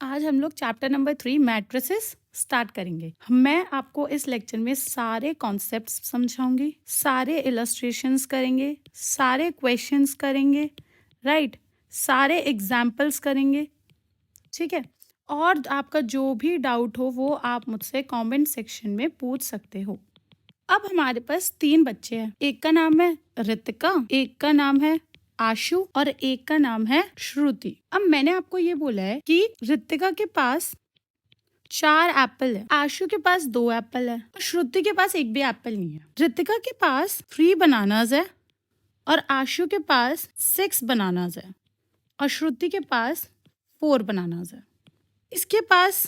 आज हम लोग चैप्टर नंबर 3 मैट्रिसेस स्टार्ट करेंगे। मैं आपको इस लेक्चर में सारे कॉन्सेप्ट्स समझाऊंगी, सारे इलस्ट्रेशंस करेंगे, सारे क्वेश्चंस करेंगे, राइट, सारे एग्जाम्पल्स करेंगे, ठीक है। और आपका जो भी डाउट हो वो आप मुझसे कमेंट सेक्शन में पूछ सकते हो। अब हमारे पास 3 बच्चे हैं, एक का नाम है रितिका, एक का नाम है आशु और एक का नाम है श्रुति। अब मैंने आपको ये बोला है कि रितिका के पास 4 एप्पल है, आशु के पास 2 एप्पल है और श्रुति के पास एक भी एप्पल नहीं है। रितिका के पास 3 बनानास है और आशु के पास 6 बनानास है और श्रुति के पास 4 बनानास है। इसके पास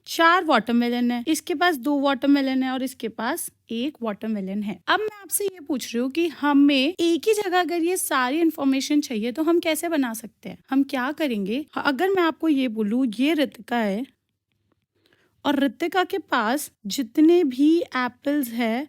4 वाटरमेलन है, इसके पास 2 वाटरमेलन है और इसके पास 1 वाटरमेलन है। अब मैं आपसे ये पूछ रही हूँ कि हमें एक ही जगह अगर ये सारी इंफॉर्मेशन चाहिए तो हम कैसे बना सकते हैं। हम क्या करेंगे, अगर मैं आपको ये बोलूँ ये रितिका है और रितिका के पास जितने भी एप्पल्स है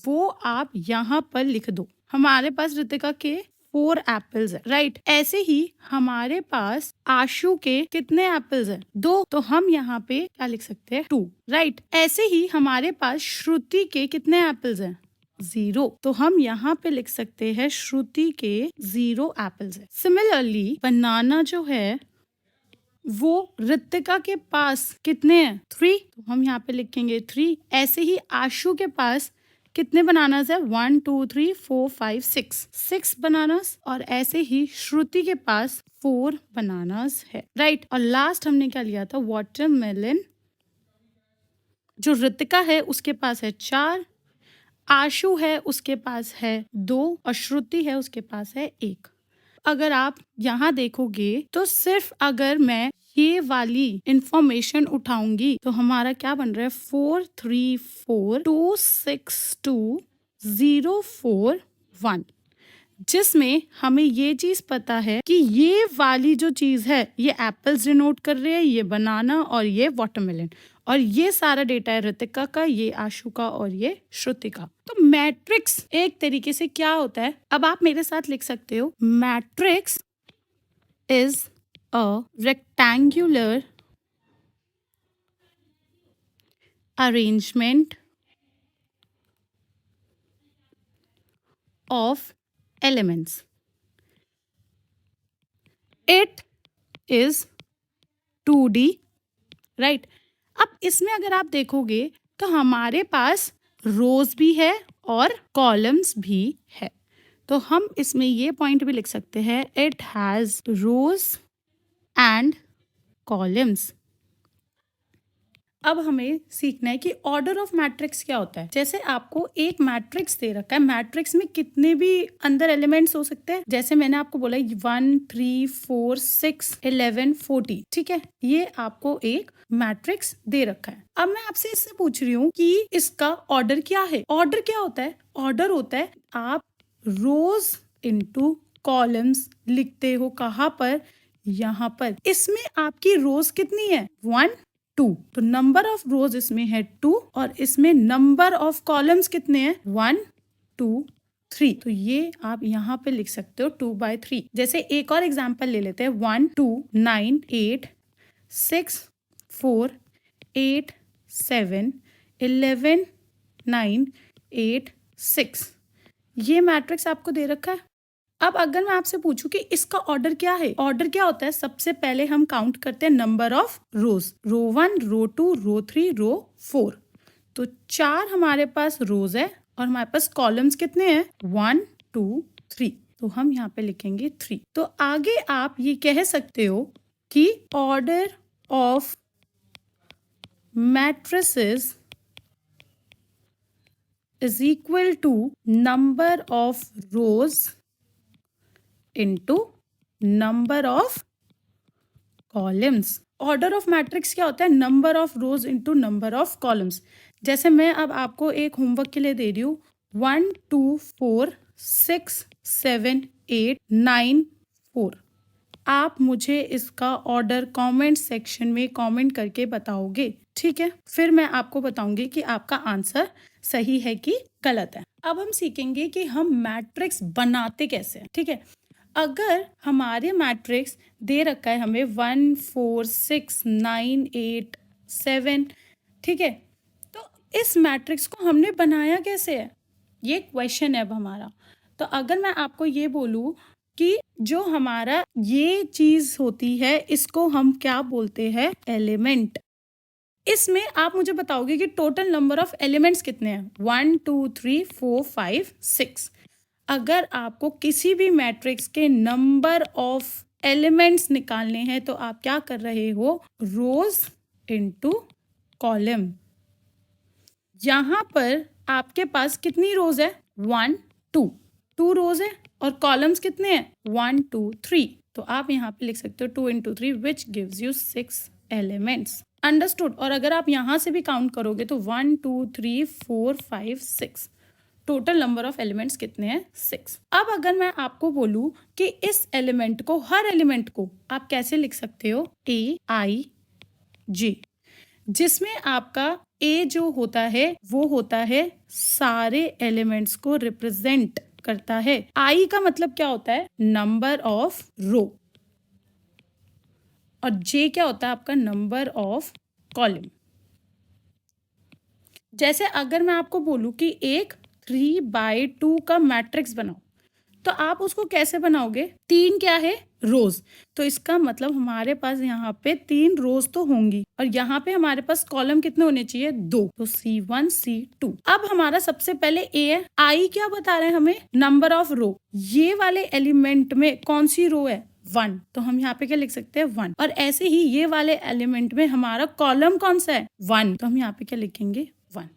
वो आप यहाँ पर लिख दो। हमारे पास रितिका के 4 एप्पल्स है, राइट। ऐसे ही हमारे पास आशु के कितने एप्पल्स है? 2, तो हम यहाँ पे क्या लिख सकते हैं? 2, राइट। ऐसे ही हमारे पास श्रुति के कितने एप्पल्स है? 0, तो हम यहाँ पे लिख सकते हैं श्रुति के 0 एप्पल्स है। सिमिलरली बनाना जो है वो रितिका के पास कितने हैं? 3, तो हम यहाँ पे लिखेंगे 3। ऐसे ही आशु के पास कितने बनानास है? 1 2 3 4 5 6 बनानास। और ऐसे ही श्रुति के पास 4 बनानास है, राइट। और लास्ट हमने क्या लिया था? वाटरमेलन। जो रितिका है उसके पास है 4, आशु है उसके पास है 2 और श्रुति है उसके पास है 1। अगर आप यहाँ देखोगे तो सिर्फ अगर मैं ये वाली इंफॉर्मेशन उठाऊंगी तो हमारा क्या बन रहा है? 4 3 4 2 6 2 0 4 1, जिसमें हमें ये चीज पता है कि ये वाली जो चीज है ये एप्पल्स डिनोट कर रही है, ये बनाना और ये वाटरमेलन। और ये सारा डेटा है रितिका का, ये आशु का और ये श्रुति का। तो मैट्रिक्स एक तरीके से क्या होता है, अब आप मेरे साथ लिख सकते हो। Matrix is a rectangular arrangement of elements. It is 2D, right. अब इसमें अगर आप देखोगे तो हमारे पास रोज भी है और कॉलम्स भी है। तो हम इसमें ये पॉइंट भी लिख सकते हैं, it has rows and columns. अब हमें सीखना है कि ऑर्डर ऑफ मैट्रिक्स क्या होता है। जैसे आपको एक मैट्रिक्स दे रखा है, मैट्रिक्स में कितने भी अंदर एलिमेंट्स हो सकते हैं। जैसे मैंने आपको बोला 1 3 4 6 11 14, ठीक है। ये आपको एक मैट्रिक्स दे रखा है। अब मैं आपसे इससे पूछ रही हूँ कि इसका ऑर्डर क्या है। ऑर्डर क्या होता है? ऑर्डर होता है आप रोज इनटू कॉलम्स लिखते हो। कहाँ पर? यहाँ पर। इसमें आपकी रोज कितनी है? 1 2, तो नंबर ऑफ रोज इसमें है 2 और इसमें नंबर ऑफ कॉलम्स कितने हैं? 1 2 3। तो ये आप यहाँ पे लिख सकते हो 2/3। जैसे एक और एग्जांपल ले लेते हैं, 1 2 9 8 6 4 8 7 11 9 8 6। ये मैट्रिक्स आपको दे रखा है। अब अगर मैं आपसे पूछूं कि इसका ऑर्डर क्या है, ऑर्डर क्या होता है? सबसे पहले हम काउंट करते हैं नंबर ऑफ रोज, रो 1 रो 2 रो 3 रो 4। तो 4 हमारे पास रोज है और हमारे पास कॉलम्स कितने हैं? 1 2 3। तो हम यहाँ पे लिखेंगे 3। तो आगे आप ये कह सकते हो कि order of matrices is equal to number of rows into number of columns। Order of matrix क्या होता है? Number of rose into number of columns. जैसे मैं अब आपको एक होमवर्क के लिए दे रही हूँ, 1 2 4 6 7 8 9 4। आप मुझे इसका ऑर्डर कमेंट सेक्शन में कमेंट करके बताओगे, ठीक है। फिर मैं आपको बताऊंगी कि आपका आंसर सही है कि गलत है। अब हम सीखेंगे कि हम मैट्रिक्स बनाते कैसे हैं, ठीक है। अगर हमारे मैट्रिक्स दे रखा है हमें 1 4 6 9 8 7, ठीक है, तो इस मैट्रिक्स को हमने बनाया कैसे है, ये क्वेश्चन है अब हमारा। तो अगर मैं आपको ये बोलूं कि जो हमारा ये चीज होती है इसको हम क्या बोलते हैं, एलिमेंट। इसमें आप मुझे बताओगे कि टोटल नंबर ऑफ एलिमेंट्स कितने हैं, 1 2 3 4 5 6। अगर आपको किसी भी मैट्रिक्स के नंबर ऑफ एलिमेंट्स निकालने हैं तो आप क्या कर रहे हो, रोज इनटू कॉलम। यहां पर आपके पास कितनी रोज है, 1 2 रोज है, और कॉलम्स कितने हैं, 1 2 3। तो आप यहाँ पे लिख सकते हो 2 into 3 which gives you 6 elements. Understood. और अगर आप यहाँ से भी काउंट करोगे तो 1 2 3 4 5 6, टोटल नंबर ऑफ एलिमेंट्स कितने हैं, 6। अब अगर मैं आपको बोलूं कि इस एलिमेंट को, हर एलिमेंट को आप कैसे लिख सकते हो, AIJ, जिसमें आपका A जो होता है वो होता है सारे एलिमेंट्स को रिप्रेजेंट करता है। I का मतलब क्या होता है, नंबर ऑफ रो, और J क्या होता है आपका, नंबर ऑफ कॉलम। जैसे अगर मैं आपको बोलूं कि एक 3/2 का मैट्रिक्स बनाओ, तो आप उसको कैसे बनाओगे, 3 क्या है, रोज। तो इसका मतलब हमारे पास यहाँ पे 3 रोज तो होंगी, और यहाँ पे हमारे पास कॉलम कितने होने चाहिए, 2। तो C1 C2। अब हमारा सबसे पहले A है, I क्या बता रहे हैं हमें, नंबर ऑफ रो। ये वाले एलिमेंट में कौन सी रो है, 1। तो हम यहाँ पे क्या लिख सकते हैं, 1। और ऐसे ही ये वाले एलिमेंट में हमारा कॉलम कौन सा है, 1। तो हम यहाँ पे क्या लिखेंगे, 1।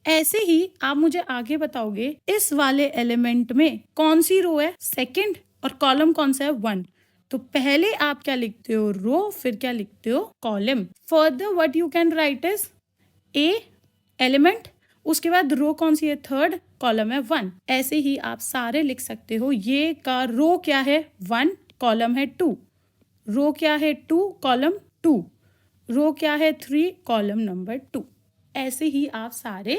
ऐसे ही आप मुझे आगे बताओगे इस वाले एलिमेंट में कौन सी रो है, सेकंड, और कॉलम कौन सा है, 1। तो पहले आप क्या लिखते हो, रो, फिर क्या लिखते हो, column. Further what you can write is a element, उसके बाद रो कौन सी है, थर्ड, कॉलम है 1। ऐसे ही आप सारे लिख सकते हो। ये का रो क्या है, 1, कॉलम है 2, रो क्या है, 2, कॉलम 2, रो क्या है, 3, कॉलम नंबर 2। ऐसे ही आप सारे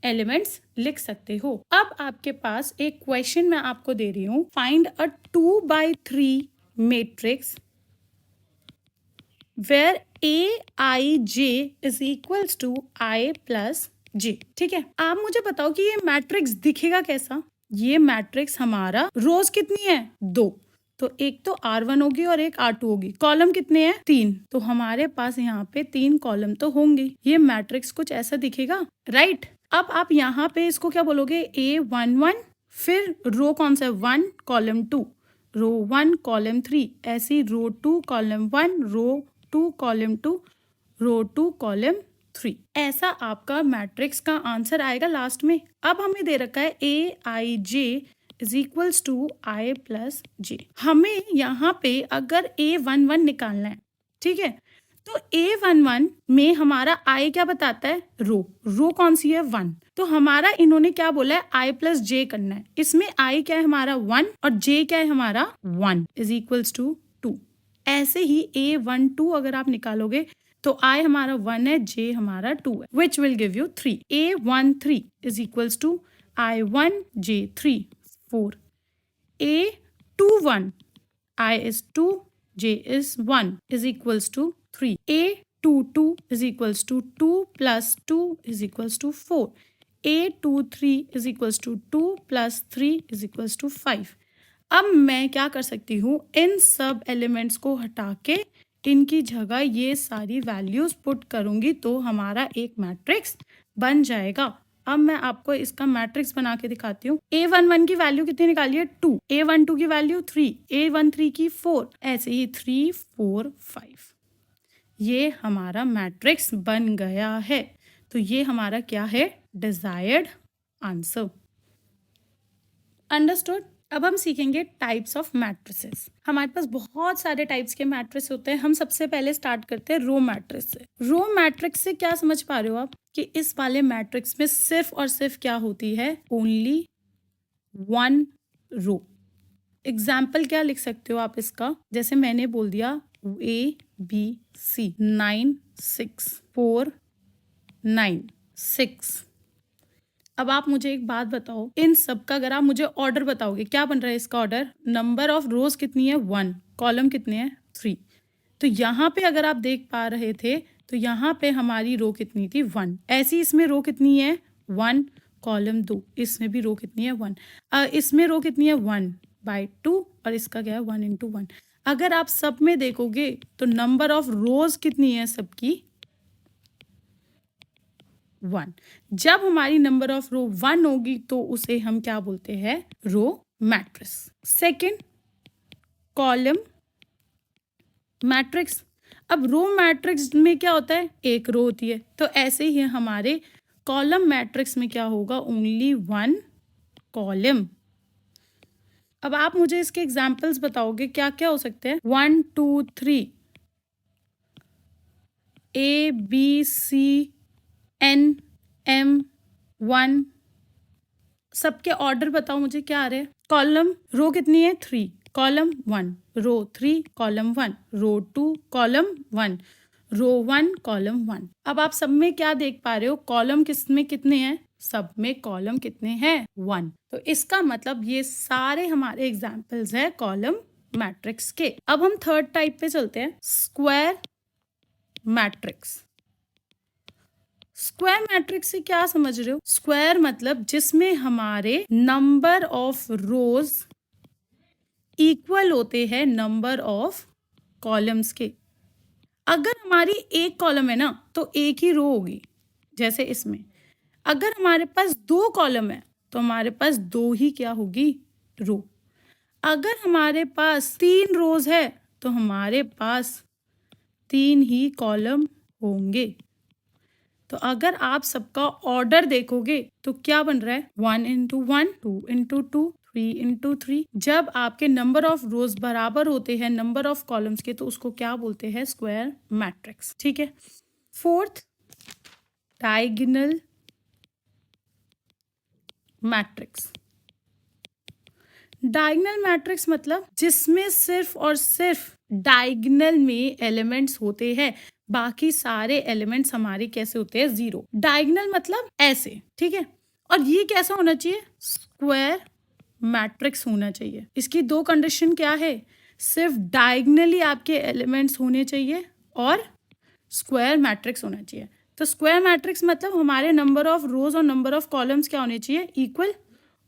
एलिमेंट्स लिख सकते हो। अब आपके पास एक क्वेश्चन मैं आपको दे रही हूं, find a 2/3 matrix where AIJ is equals to I plus J। ठीक है, आप मुझे बताओ कि ये मैट्रिक्स दिखेगा कैसा। ये मैट्रिक्स हमारा रोज कितनी है, 2। तो एक तो R1 होगी और एक R2 होगी। कॉलम कितने हैं, 3। तो हमारे पास यहाँ पे 3 कॉलम तो होंगे। ये मैट्रिक्स कुछ ऐसा दिखेगा, राइट। अब आप यहाँ पे इसको क्या बोलोगे, A11, फिर रो कौन सा है, 1, कॉलम 2, रो 1, कॉलम 3, ऐसी रो 2, कॉलम 1, रो 2, कॉलम 2, रो 2, कॉलम 3। ऐसा आपका मैट्रिक्स का आंसर आएगा लास्ट में। अब हमें दे रखा है AIJ is equals to I plus J। हमें यहाँ पे अगर A11 निकालना है, ठीक है, तो A11 में हमारा I क्या बताता है, रो कौन सी है, 1। तो हमारा इन्होंने क्या बोला है, I प्लस J करना है। इसमें I क्या है हमारा, 1, और J क्या है हमारा, 1 इज इक्वल्स टू 2। ऐसे ही A12 अगर आप निकालोगे तो I हमारा 1 है, J हमारा 2 है, which will give you 3। A13 is equals to I1 J3 4। A21 I is 2, J is 1 is equals to 3। A22 is equals to 2 plus 2 is equals to 4। A23 is equals to 2 plus 3 is equals to 5। अब मैं क्या कर सकती हूँ, इन सब elements को हटा के इनकी जगह ये सारी वैल्यूज पुट करूंगी तो हमारा एक मैट्रिक्स बन जाएगा। अब मैं आपको इसका मैट्रिक्स बना के दिखाती हूँ। A11 की वैल्यू कितनी निकाली है, 2। A12 की वैल्यू 3, A13 की 4, ऐसे ही 3 4 5। ये हमारा मैट्रिक्स बन गया है। तो ये हमारा क्या है, डिजायर्ड आंसर। अंडरस्टूड। अब हम सीखेंगे टाइप्स ऑफ मैट्रिसेस। हमारे पास बहुत सारे टाइप्स के मैट्रिक्स होते हैं। हम सबसे पहले स्टार्ट करते हैं रो मैट्रिक्स से। रो मैट्रिक्स से क्या समझ पा रहे हो आप, कि इस वाले मैट्रिक्स में सिर्फ और सिर्फ क्या होती है, ओनली 1 रो। एग्जाम्पल क्या लिख सकते हो आप इसका, जैसे मैंने बोल दिया ABC 9 6 4 9 6। अब आप मुझे एक बात बताओ, इन सब का अगर आप मुझे ऑर्डर बताओगे, क्या बन रहा है इसका ऑर्डर? नंबर ऑफ रोज कितनी है? 1, कॉलम कितने हैं? 3। तो यहाँ पे अगर आप देख पा रहे थे तो यहाँ पे हमारी रो कितनी थी? 1। ऐसी इसमें रो कितनी है? 1, कॉलम 2। इसमें भी रो कितनी है? 1। इसमें रो कितनी है? 1/2 और इसका क्या है? 1 × 1। अगर आप सब में देखोगे तो नंबर ऑफ रोज कितनी है सबकी? 1। जब हमारी नंबर ऑफ रो 1 होगी तो उसे हम क्या बोलते हैं? Row matrix. Second, column matrix. अब रो मैट्रिक्स में क्या होता है? एक रो होती है। तो ऐसे ही हमारे कॉलम मैट्रिक्स में क्या होगा? Only 1 column. अब आप मुझे इसके एग्जाम्पल्स बताओगे, क्या क्या हो सकते हैं? 1 2 3 A B C N M 1। सबके ऑर्डर बताओ मुझे, क्या आ रहे हैं? कॉलम रो कितनी है? 3, कॉलम 1, रो 3, कॉलम 1, रो 2, कॉलम 1, रो 1, कॉलम 1। अब आप सब में क्या देख पा रहे हो? कॉलम किस में कितने हैं? सब में कॉलम कितने हैं? 1। तो इसका मतलब ये सारे हमारे एग्जाम्पल्स हैं कॉलम मैट्रिक्स के। अब हम थर्ड टाइप पे चलते हैं, स्क्वायर मैट्रिक्स। स्क्वायर मैट्रिक्स से क्या समझ रहे हो? स्क्वायर मतलब जिसमें हमारे नंबर ऑफ रोज इक्वल होते हैं नंबर ऑफ कॉलम्स के। अगर हमारी एक कॉलम है ना तो एक ही रो होगी, जैसे इसमें। अगर हमारे पास 2 कॉलम है तो हमारे पास 2 ही क्या होगी? रो। अगर हमारे पास 3 रोज है तो हमारे पास 3 ही कॉलम होंगे। तो अगर आप सबका ऑर्डर देखोगे तो क्या बन रहा है? 1 × 1, 2 × 2, 3 × 3। जब आपके नंबर ऑफ रोज बराबर होते हैं नंबर ऑफ कॉलम्स के तो उसको क्या बोलते हैं? Square matrix. ठीक है। Fourth, diagonal matrix. Diagonal matrix मतलब जिसमें सिर्फ और सिर्फ डायगोनल में एलिमेंट्स होते हैं, बाकी सारे एलिमेंट्स हमारे कैसे होते हैं? 0। डायगोनल मतलब ऐसे, ठीक है। और ये कैसा होना चाहिए? स्क्वायर मैट्रिक्स होना चाहिए। इसकी 2 कंडीशन क्या है? सिर्फ डायगोनली आपके एलिमेंट्स होने चाहिए और स्क्वायर मैट्रिक्स होना चाहिए। तो स्क्वायर मैट्रिक्स मतलब हमारे नंबर ऑफ रोज और नंबर ऑफ कॉलम्स क्या होने चाहिए? इक्वल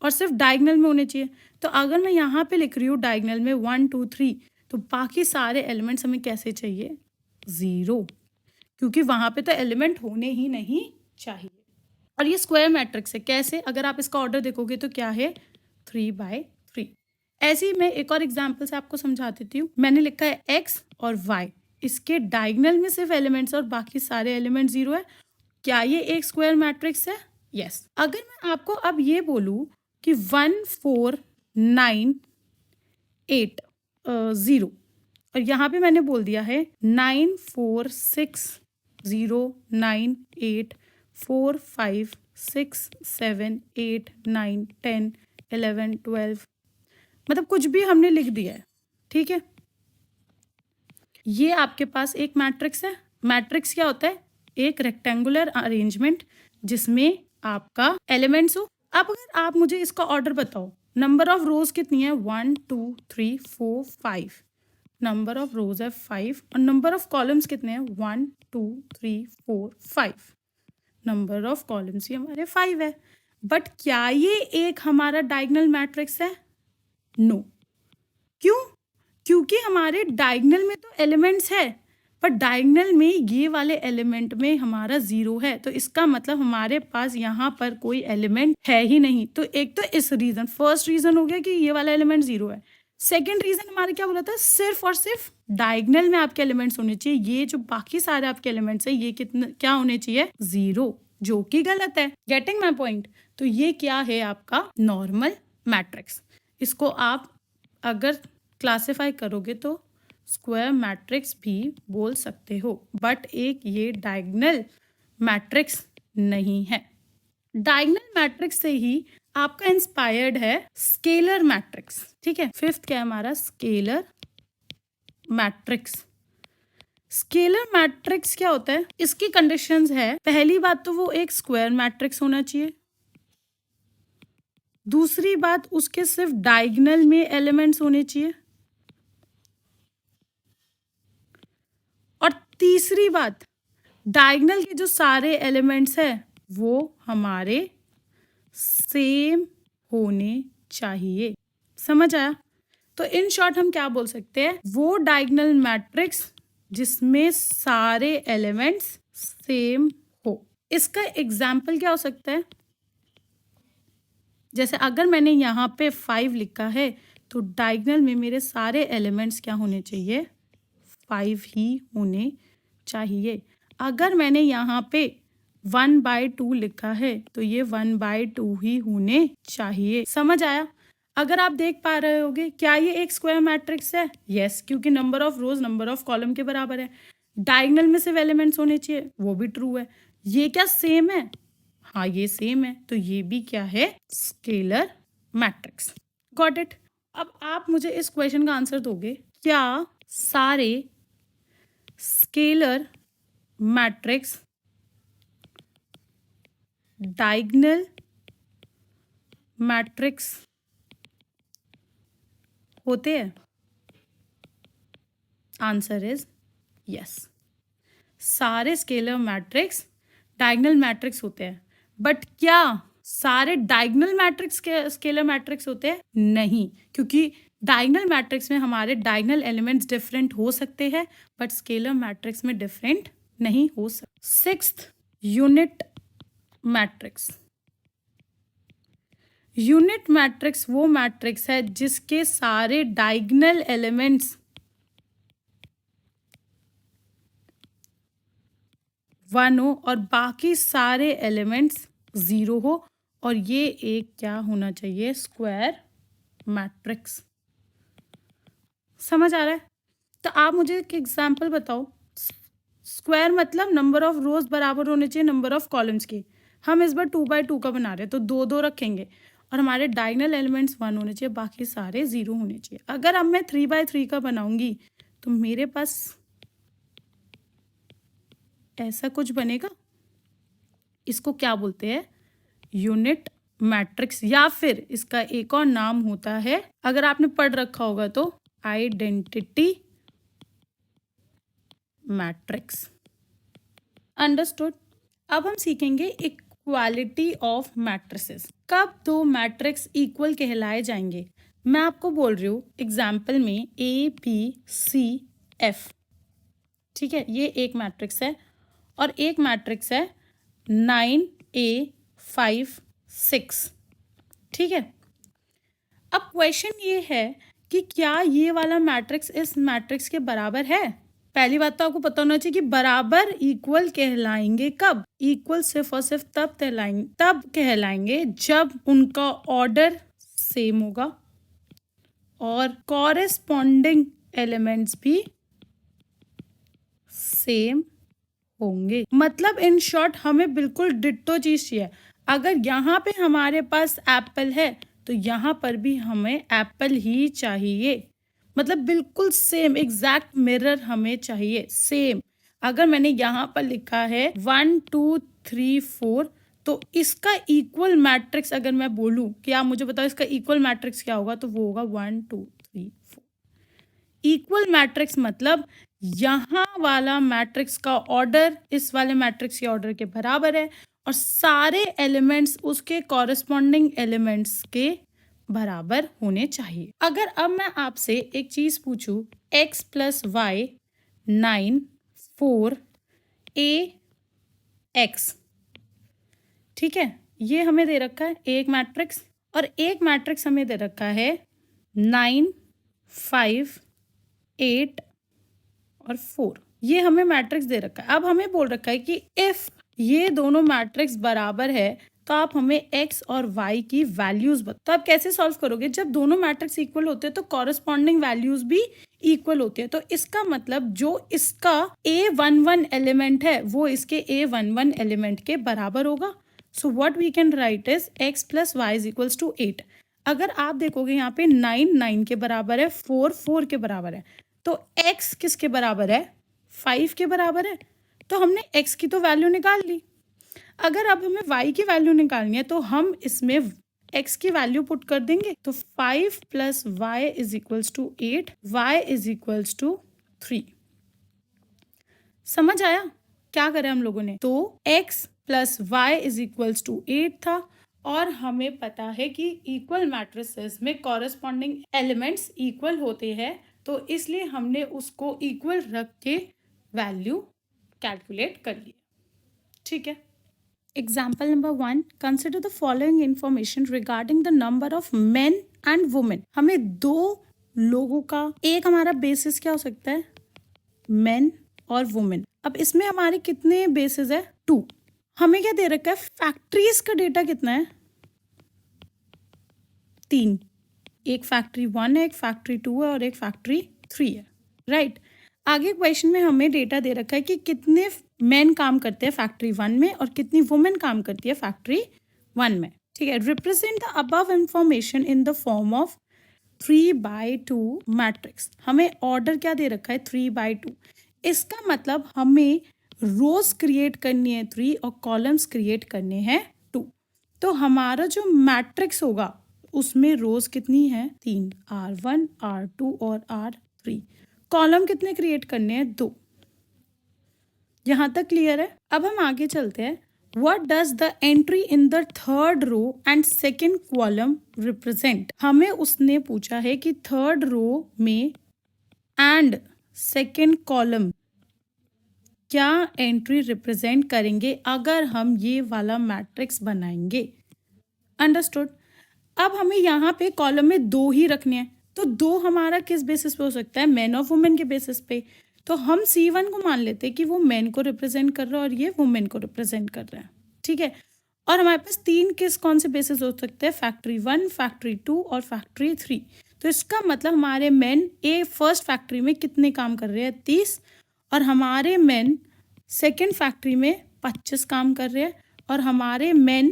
और सिर्फ डायगोनल में होने चाहिए। तो अगर मैं यहाँ पे लिख रही हूँ डायगोनल में 1 2 3 तो बाकी सारे एलिमेंट्स हमें कैसे चाहिए? 0, क्योंकि वहां पे तो एलिमेंट होने ही नहीं चाहिए। और ये स्क्वायर मैट्रिक्स है। कैसे? अगर आप इसका ऑर्डर देखोगे तो क्या है? 3/3। ऐसे ही मैं एक और एग्जाम्पल से आपको समझा देती हूँ। मैंने लिखा है x और y, इसके डायगोनल में सिर्फ एलिमेंट्स और बाकी सारे एलिमेंट 0 है। क्या ये एक स्क्वायर मैट्रिक्स है? यस। अगर मैं आपको अब ये बोलूं कि 1 4 9 8 0 और यहाँ पे मैंने बोल दिया है 9 4 6 0 9 8 4 5 6 7 8 9 10 11 12, मतलब कुछ भी हमने लिख दिया है, ठीक है। ये आपके पास एक मैट्रिक्स है। मैट्रिक्स क्या होता है? एक रेक्टेंगुलर अरेंजमेंट जिसमें आपका एलिमेंट्स हो। अब अगर आप मुझे इसका ऑर्डर बताओ, नंबर ऑफ रोज कितनी है? 1 2 3 4 5। नंबर ऑफ रोज है 5 और नंबर ऑफ कॉलम्स कितने हैं? 1 2 3 4 5। नंबर ऑफ कॉलम्स ही हमारे 5 है। बट क्या ये एक हमारा डायगोनल मैट्रिक्स है? नो। क्यों? क्योंकि हमारे डायगोनल में तो एलिमेंट्स है पर डायगोनल में ये वाले एलिमेंट में हमारा 0 है। तो इसका मतलब हमारे पास यहाँ पर कोई एलिमेंट है ही नहीं। तो एक तो इस रीजन, फर्स्ट रीजन हो गया कि ये वाला एलिमेंट 0 है। सेकेंड रीजन हमारे क्या बोला था? सिर्फ और सिर्फ डायगोनल में आपके एलिमेंट्स होने चाहिए। ये जो बाकी सारे आपके एलिमेंट्स है ये कितने क्या होने चाहिए? 0, जो कि गलत है। Getting my point? तो ये क्या है? आपका नॉर्मल मैट्रिक्स। इसको आप अगर क्लासिफाई करोगे तो स्क्वायर मैट्रिक्स भी बोल सकते हो, बट एक ये डायगोनल मैट्रिक्स नहीं है। डायगोनल मैट्रिक्स से ही आपका इंस्पायर्ड है स्केलर मैट्रिक्स, ठीक है। फिफ्थ क्या है हमारा? Scalar matrix. स्केलर मैट्रिक्स क्या होता है? इसकी कंडीशंस है, पहली बात तो वो एक स्क्वायर मैट्रिक्स होना चाहिए, दूसरी बात, उसके सिर्फ डायगोनल में एलिमेंट्स होने चाहिए। और तीसरी बात, डायगोनल के जो सारे एलिमेंट्स हैं वो हमारे सेम होने चाहिए। समझ आया? तो इन शॉर्ट हम क्या बोल सकते हैं, वो डायगोनल मैट्रिक्स जिसमें सारे एलिमेंट्स सेम हो। इसका एग्जाम्पल क्या हो सकता है, जैसे अगर मैंने यहाँ पे 5 लिखा है तो डायगोनल में मेरे सारे एलिमेंट्स क्या होने चाहिए, 5 ही होने चाहिए। अगर मैंने यहाँ पे 1/2 लिखा है तो ये 1/2 ही होने चाहिए। समझ आया? अगर आप देख पा रहे होगे, क्या ये एक स्क्वायर मैट्रिक्स है? यस, क्योंकि number of rose number of column के बराबर है। डायगोनल में सिर्फ एलिमेंट्स होने चाहिए, वो भी ट्रू है। ये क्या सेम है? हाँ, ये सेम है, तो ये भी क्या है, स्केलर मैट्रिक्स। Got it? अब आप मुझे इस क्वेश्चन का आंसर दोगे, क्या सारे स्केलर मैट्रिक्स डायगोनल मैट्रिक्स होते हैं? आंसर इज यस, सारे स्केलर मैट्रिक्स डायगोनल मैट्रिक्स होते हैं। बट क्या सारे डायगोनल मैट्रिक्स के स्केलर मैट्रिक्स होते हैं? नहीं, क्योंकि डायगोनल मैट्रिक्स में हमारे डायगोनल एलिमेंट्स डिफरेंट हो सकते हैं, बट स्केलर मैट्रिक्स में डिफरेंट नहीं हो सकते। Sixth, unit matrix. Unit matrix वो मैट्रिक्स है जिसके सारे डायगोनल एलिमेंट्स 1 हो और बाकी सारे एलिमेंट्स 0 हो, और ये एक क्या होना चाहिए, स्क्वायर मैट्रिक्स। समझ आ रहा है? तो आप मुझे एक एग्जांपल बताओ। स्क्वायर मतलब नंबर ऑफ रोज बराबर होने चाहिए नंबर ऑफ कॉलम्स के। हम इस बार 2/2 का बना रहे हैं तो 2 रखेंगे, और हमारे डायगोनल एलिमेंट्स 1 होने चाहिए, बाकी सारे 0 होने चाहिए। अगर अब मैं 3/3 का बनाऊंगी तो मेरे पास ऐसा कुछ बनेगा। इसको क्या बोलते हैं, यूनिट मैट्रिक्स, या फिर इसका एक और नाम होता है, अगर आपने पढ़ रखा होगा तो, आइडेंटिटी मैट्रिक्स। अंडरस्टूड? अब हम सीखेंगे इक्वालिटी ऑफ मैट्रिसेस। कब दो मैट्रिक्स इक्वल कहलाए जाएंगे? मैं आपको बोल रही हूँ एग्जाम्पल में ABCF, ठीक है, ये एक मैट्रिक्स है, और एक मैट्रिक्स है 9A5 6, ठीक है। अब क्वेश्चन ये है कि क्या ये वाला मैट्रिक्स इस मैट्रिक्स के बराबर है? पहली बात तो आपको पता होना चाहिए कि बराबर इक्वल कहलाएंगे कब। इक्वल सिर्फ और सिर्फ तब कहलाएंगे जब उनका ऑर्डर सेम होगा और कॉरेस्पॉन्डिंग एलिमेंट्स भी सेम होंगे। मतलब इन शॉर्ट हमें बिल्कुल डिट्टो चीज चाहिए। अगर यहाँ पे हमारे पास एप्पल है तो यहाँ पर भी हमें एप्पल ही चाहिए, मतलब बिल्कुल सेम एग्जैक्ट मिरर हमें चाहिए, सेम। अगर मैंने यहाँ पर लिखा है 1 2 3 4, तो इसका इक्वल मैट्रिक्स अगर मैं बोलूँ कि आप मुझे बताओ इसका इक्वल मैट्रिक्स क्या होगा, तो वो होगा 1 2 3 4। इक्वल मैट्रिक्स मतलब यहाँ वाला मैट्रिक्स का ऑर्डर इस वाले मैट्रिक्स के ऑर्डर के बराबर है और सारे एलिमेंट्स उसके कॉरेस्पॉन्डिंग एलिमेंट्स के बराबर होने चाहिए। अगर अब मैं आपसे एक चीज पूछूं, x + y 9 4 AX, ठीक है, ये हमें दे रखा है एक मैट्रिक्स, और एक मैट्रिक्स हमें दे रखा है 9 5 8 और 4, ये हमें मैट्रिक्स दे रखा है। अब हमें बोल रखा है कि इफ ये दोनों मैट्रिक्स बराबर है तो आप हमें x और y की वैल्यूज बताओ। तो आप कैसे सॉल्व करोगे? जब दोनों मैट्रिक्स इक्वल होते हैं तो कॉरेस्पॉन्डिंग वैल्यूज भी इक्वल होती है, तो इसका मतलब जो इसका A11 एलिमेंट है वो इसके A11 एलिमेंट के बराबर होगा। So what we can write is x + y = 8। अगर आप देखोगे यहाँ पे 9 9 के बराबर है, 4 4 के बराबर है, तो x किसके बराबर है? 5 के बराबर है। तो हमने x की तो वैल्यू निकाल ली। अगर अब हमें y की वैल्यू निकालनी है तो हम इसमें x की वैल्यू पुट कर देंगे तो 5 plus y is equals to 8, y is equals to 3। समझ आया क्या करें हम लोगों ने? तो x plus y is equals to 8 था और हमें पता है कि इक्वल मैट्रिसेस में कॉरेस्पॉन्डिंग एलिमेंट्स इक्वल होते हैं, तो इसलिए हमने उसको इक्वल रख के वैल्यू कैलकुलेट कर लिया। ठीक है। Example number 1, consider the following information regarding the number of main and women. हमें दो लोगों का, एक हमारा बेसिस क्या हो सकता है? मेन और वुमेन। अब इसमें हमारे कितने बेसिस है? 2। हमें क्या दे रखा है? फैक्ट्रीज का डेटा कितना है? 3। एक फैक्ट्री 1 है, एक फैक्ट्री 2 है और एक फैक्ट्री 3 है, राइट। आगे क्वेश्चन में हमें डेटा दे रखा है कि कितने मेन काम करते हैं फैक्ट्री 1 में और कितनी वुमेन काम करती है फैक्ट्री 1 में। ठीक है। Represent the above information in the form of 3/2 matrix. हमें ऑर्डर क्या दे रखा है? 3/2। इसका मतलब हमें रोज क्रिएट करनी है 3 और कॉलम्स क्रिएट करने हैं 2। तो हमारा जो मैट्रिक्स होगा उसमें रोज कितनी है? 3, R1, R2 और R3। कॉलम कितने क्रिएट करने हैं? 2। यहां तक क्लियर है? अब हम आगे चलते हैं। What does the entry in the third row and second column represent? हमें उसने पूछा है कि थर्ड रो में एंड सेकेंड कॉलम क्या एंट्री रिप्रेजेंट करेंगे अगर हम ये वाला मैट्रिक्स बनाएंगे। अंडरस्टूड। अब हमें यहाँ पे कॉलम में 2 ही रखने हैं, तो 2 हमारा किस बेसिस पे हो सकता है? मैन और वुमेन के बेसिस पे। तो हम C1 को मान लेते हैं कि वो मैन को रिप्रेजेंट कर रहा है और ये वुमेन को रिप्रेजेंट कर रहा है। ठीक है। और हमारे पास 3 कौन से बेसिस हो सकते हैं? फैक्ट्री 1, फैक्ट्री 2 और फैक्ट्री 3। तो इसका मतलब हमारे मेन फर्स्ट फैक्ट्री में कितने काम कर रहे हैं? 30। और हमारे मेन सेकेंड फैक्ट्री में 25 काम कर रहे हैं और हमारे मेन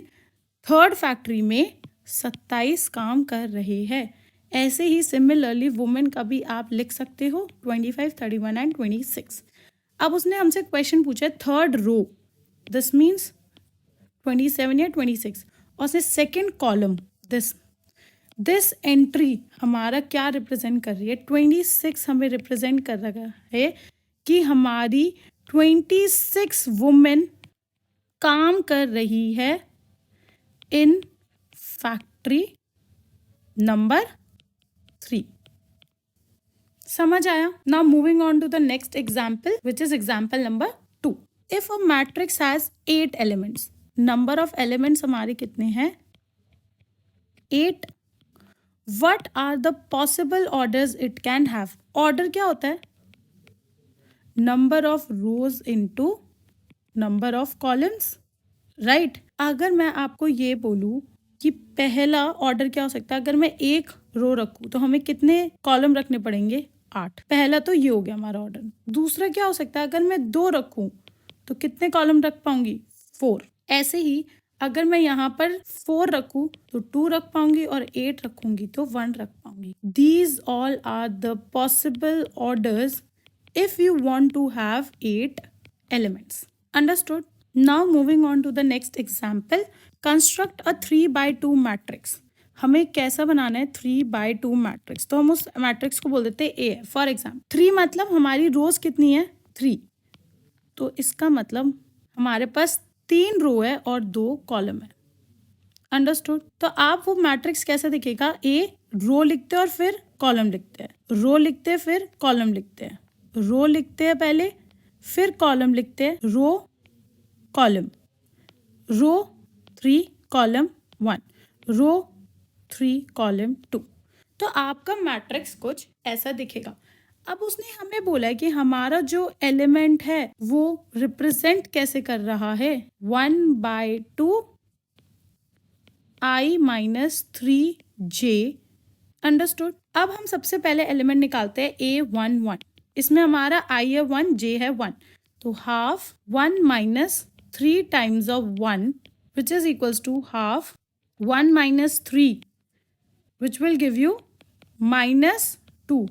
थर्ड फैक्ट्री में 27 काम कर रहे हैं। ऐसे ही सिमिलरली वुमेन का भी आप लिख सकते हो 25, 31 एंड 26। अब उसने हमसे क्वेश्चन पूछा है थर्ड रो, दिस मीन्स 27 या 26, और उसने सेकेंड कॉलम दिस एंट्री हमारा क्या रिप्रेजेंट कर रही है? 26 हमें रिप्रेजेंट कर रहा है कि हमारी 26 वुमेन काम कर रही है इन फैक्ट्री नंबर 3। समझ आया? Now moving on to the next example which is example number 2। If a matrix has 8 elements, number of elements हमारे कितने हैं? 8। What are the possible orders it can have? Order क्या होता है? Number of rows into number of columns, right. अगर मैं आपको ये बोलूं कि पहला ऑर्डर क्या हो सकता है, अगर मैं एक रो रखूं तो हमें कितने कॉलम रखने पड़ेंगे? 8। पहला तो ये हो गया हमारा ऑर्डर। दूसरा क्या हो सकता है, अगर मैं 2 रखूं तो कितने कॉलम रख पाऊंगी? 4। ऐसे ही अगर मैं यहाँ पर 4 रखूं तो 2 रख पाऊंगी और 8 रखूंगी तो 1 रख पाऊंगी। These all are the possible orders if you want to have 8 elements. Understood? Now moving on to the next example. Construct a 3/2 matrix. हमें कैसा बनाना है? 3/2 मैट्रिक्स। तो हम उस मैट्रिक्स को बोल देते हैं A है। फॉर एग्जाम्पल 3 मतलब हमारी रोज कितनी है? 3। तो इसका मतलब हमारे पास 3 रो है और 2 कॉलम है। अंडरस्टूड? तो आप वो मैट्रिक्स कैसा दिखेगा? A रो लिखते हैं और फिर कॉलम लिखते हैं, रो लिखते हैं फिर कॉलम लिखते हैं, रो लिखते हैं पहले फिर कॉलम लिखते हैं, रो कॉलम, रो 3 कॉलम 1, रो 3 कॉलम 2। तो आपका मैट्रिक्स कुछ ऐसा दिखेगा। अब उसने हमें बोला है कि हमारा जो एलिमेंट है वो रिप्रेजेंट कैसे कर रहा है? 1/2 I माइनस 3j। अंडरस्टूड? अब हम सबसे पहले एलिमेंट निकालते हैं A11। इसमें हमारा I है 1, j है 1, तो half 1 minus 3 times of 1 which is equals to half 1 minus 3 which will give you -2।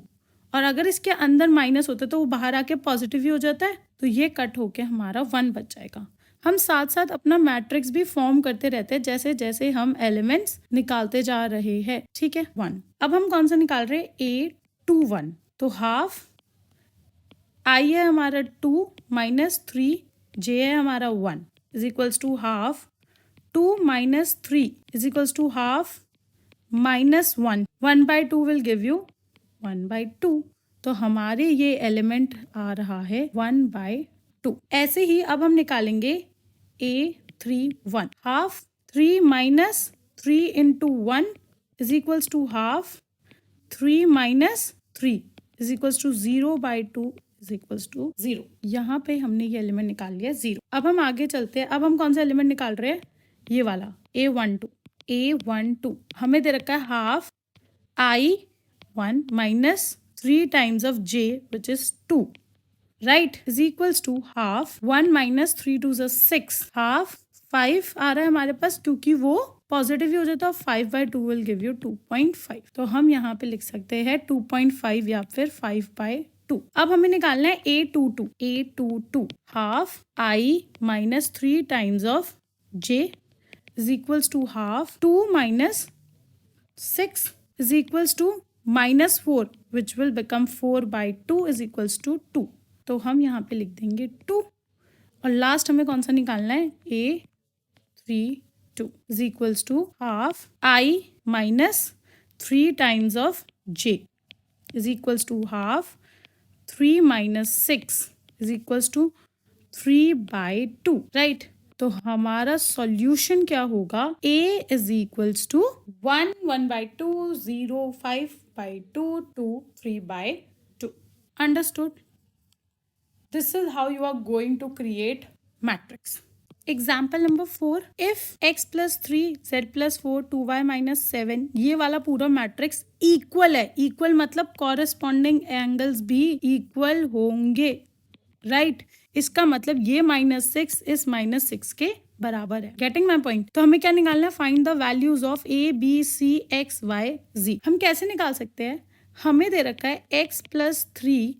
और अगर इसके अंदर माइनस होता है तो वो बाहर आके पॉजिटिव ही हो जाता है, तो ये कट होके हमारा 1 बच जाएगा। हम साथ साथ अपना मैट्रिक्स भी फॉर्म करते रहते हैं जैसे जैसे हम एलिमेंट्स निकालते जा रहे हैं, ठीक है। 1 अब हम कौन सा निकाल रहे हैं, A21, तो हाफ आई है हमारा 2 माइनस 3 जे है हमारा 1 is equals to half 2 minus 3 is equals to half minus 1 1/2 will give you 1/2, तो हमारे ये एलिमेंट आ रहा है 1/2। ऐसे ही अब हम निकालेंगे A31, half 3 minus 3 into 1 is equals to half 3 minus 3 is equals to 0/2 is equals to 0। यहाँ पे हमने ये एलिमेंट निकाल लिया 0। अब हम आगे चलते हैं। अब हम कौन सा एलिमेंट निकाल रहे हैं, ये वाला A12 हमें दे रखा है half I1 minus 3 times of J which is 2, right, is equals to half 1 minus 3 2 6, half 5 आ रहा है हमारे पास क्योंकि वो पॉजिटिव ही हो जाता है, 5/2 विल गिव यू 2.5, तो हम यहाँ पे लिख सकते हैं 2.5 या फिर 5/2। अब हमें निकालना है A22 half I minus 3 times of J is equals to half 2 minus 6 is equals to minus 4 which will become 4/2 is equals to 2, तो हम यहाँ पे लिख देंगे 2। और लास्ट हमें कौन सा निकालना है, A32 is equals to half I minus 3 times of J is equals to half 3 minus 6 is equals to 3/2, right। तो हमारा सॉल्यूशन क्या होगा, A is equals to 1 1/2 0 5/2 2 3/2। Understood? This is how you are going to create matrix. Example number 4, if x plus 3 z plus 4 2y minus 7, ये वाला पूरा matrix equal है। Equal मतलब corresponding angles भी इक्वल होंगे, राइट। इसका मतलब ये -6 इस -6 के बराबर है। Getting my point. तो हमें क्या निकालना है, find the values of A B C X Y Z। हम कैसे निकाल सकते हैं, हमें दे रखा है x plus 3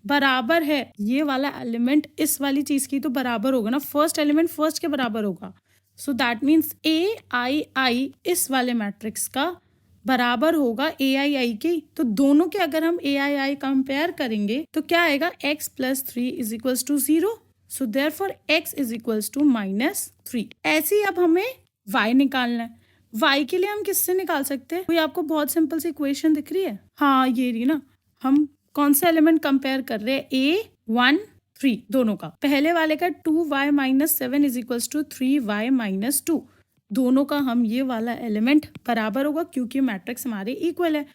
बराबर है, ये वाला एलिमेंट इस वाली चीज की तो बराबर होगा ना, फर्स्ट एलिमेंट फर्स्ट के बराबर होगा, सो दैट मीन्स AI इस वाले मैट्रिक्स का बराबर होगा AII के। तो दोनों के अगर हम AII कंपेयर करेंगे तो क्या आएगा, x plus 3 is equals to 0, so therefore x is equals to -3। ऐसे ही अब हमें y निकालना है। y के लिए हम किससे निकाल सकते हैं, कोई आपको बहुत सिंपल सी इक्वेशन दिख रही है, हाँ ये रही ना। हम कौन सा एलिमेंट कंपेयर कर रहे हैं, A1 3 दोनों का। पहले वाले का 2y minus 7 is equals to 3y minus 2, दोनों का हम ये वाला एलिमेंट बराबर होगा क्योंकि मैट्रिक्स हमारे इक्वल है।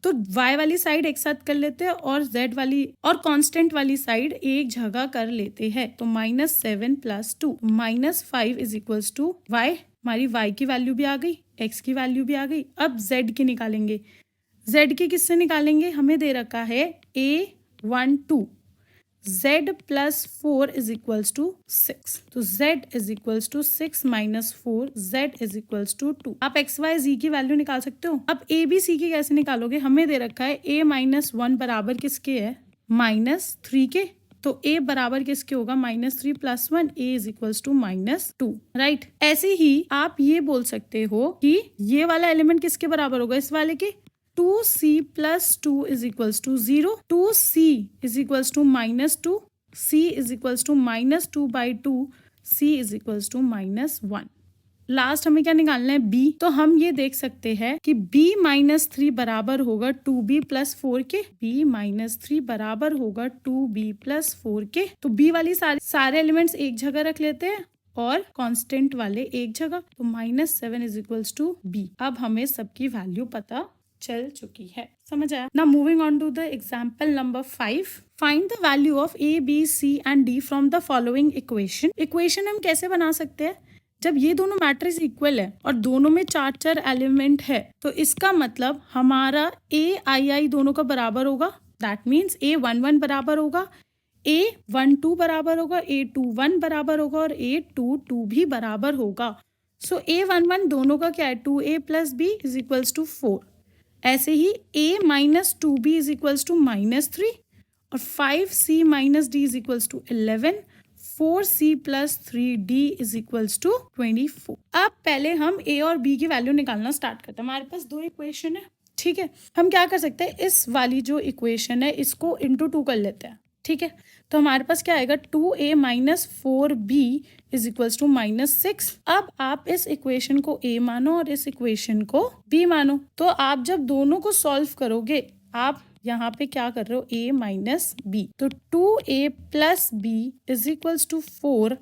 तो y वाली साइड एक साथ कर लेते हैं और z वाली और कांस्टेंट वाली साइड एक जगह कर लेते हैं। तो -7 + 2 -5 इज इक्वल्स टू y, हमारी y की वैल्यू भी आ गई, x की वैल्यू भी आ गई। अब z की निकालेंगे। z की किससे निकालेंगे, हमें दे रखा है A12 z plus 4 is equals to 6, तो z is equals to 6 minus 4, z is equals to 2। आप x y z की वैल्यू निकाल सकते हो। अब a b c की कैसे निकालोगे, हमें दे रखा है a -1 बराबर किसके है, -3 के, तो a बराबर किसके होगा, -3 + 1, a is equals to -2, right. ऐसे ही आप ये बोल सकते हो कि ये वाला एलिमेंट किसके बराबर होगा, इस वाले के, 2c + 2 is equals to 0, 2c is equals to -2, c is equals to -2/2, c is equals to -1। Last हमें क्या निकालना है, b। तो हम ये देख सकते हैं कि b -3 बराबर होगा 2b + 4 के, b -3 बराबर होगा 2b + 4 के। तो b वाली सारे एलिमेंट्स एक जगह रख लेते हैं और कांस्टेंट वाले एक जगह, तो -7 इज इक्वल्स टू b। अब हमें सबकी वैल्यू पता चल चुकी है, समझ आया ना। Moving on to the example number 5, find the value of A B C and D from the following equation. Equation हम कैसे बना सकते हैं, जब ये दोनों मैट्रिक्स इक्वल है और दोनों में 4 एलिमेंट है, तो इसका मतलब हमारा AII दोनों का बराबर होगा, दैट मीन्स A11 बराबर होगा, A12 बराबर होगा, A21 बराबर होगा और A22 भी बराबर होगा। सो A11 दोनों का क्या है, 2A + B is equals to 4। ऐसे ही A - 2B is equals to -3 और 5C - D is equals to 11, 4c plus 3d is equals to 24। अब पहले हम a और b की वैल्यू निकालना स्टार्ट करते हैं। हमारे पास दो इक्वेशन है, ठीक है। हम क्या कर सकते हैं, इस वाली जो इक्वेशन है इसको इंटू 2 कर लेते हैं, ठीक है। तो हमारे पास क्या आएगा, 2a minus 4b is equals to -6। अब आप इस इक्वेशन को a मानो और इस इक्वेशन को b मानो। तो आप जब दोनों को सॉल्व करोगे, आप यहाँ पे क्या कर रहे हो, a माइनस b। तो 2a plus b is equals to 4,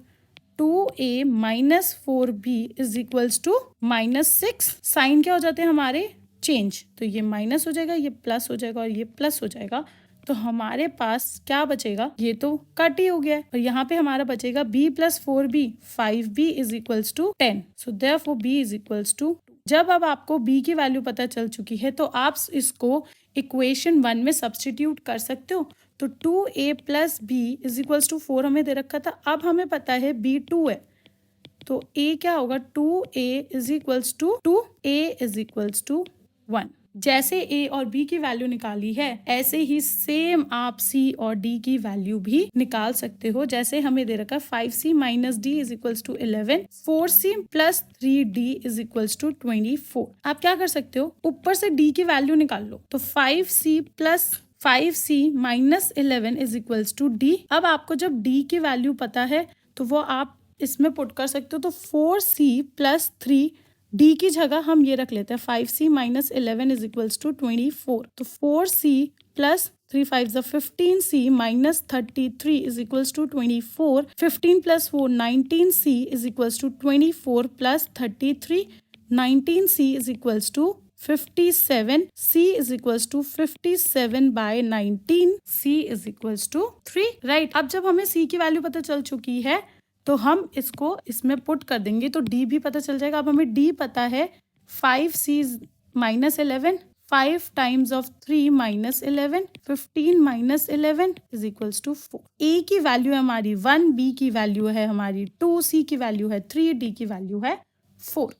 2a minus 4b is equals to -6। Sign क्या हो जाते हैं हमारे, चेंज। तो ये माइनस हो जाएगा, ये प्लस हो जाएगा और ये प्लस हो जाएगा। तो हमारे पास क्या बचेगा, ये तो कट ही हो गया है। और यहाँ पे हमारा बचेगा b plus 4b, 5b is equals to 10। So therefore b is equals to. जब अब आपको b की वैल्यू पता चल चुकी है तो आप इसको इक्वेशन 1 में सब्स्टिट्यूट कर सकते हो। तो 2a plus b is equals to 4 हमें दे रखा था, अब हमें पता है b 2 है। तो a क्या होगा, 2a is equals to 2a is equals to 1। जैसे a और b की वैल्यू निकाली है, ऐसे ही सेम आप c और d की वैल्यू भी निकाल सकते हो। जैसे हमें दे रखा है 5c minus d is equals to 11, 4c plus 3d is equals to 24। आप क्या कर सकते हो, ऊपर से d की वैल्यू निकाल लो। तो 5c plus 5c minus 11 is equals to d। अब आपको जब d की वैल्यू पता है तो वो आप इसमें पुट कर सकते हो। तो 4c प्लस 3 d की जगह हम ये रख लेते हैं, 5c minus 11 is equals to 24। तो 4c plus 3 5 15c minus 33 is equals to 24। 15 plus 4 19c is equals to 24 plus 33, 19c is equals to 57, c is equals to 57 by 19, c is equals to 3, right. अब जब हमें c की value पता चल चुकी है तो हम इसको इसमें पुट कर देंगे, तो d भी पता चल जाएगा। अब हमें d पता है, 5c minus 11, 5 times of 3 minus 11, 15 minus 11 is equals to 4। a की वैल्यू है हमारी 1, b की वैल्यू है हमारी 2, c की वैल्यू है 3, d की वैल्यू है 4।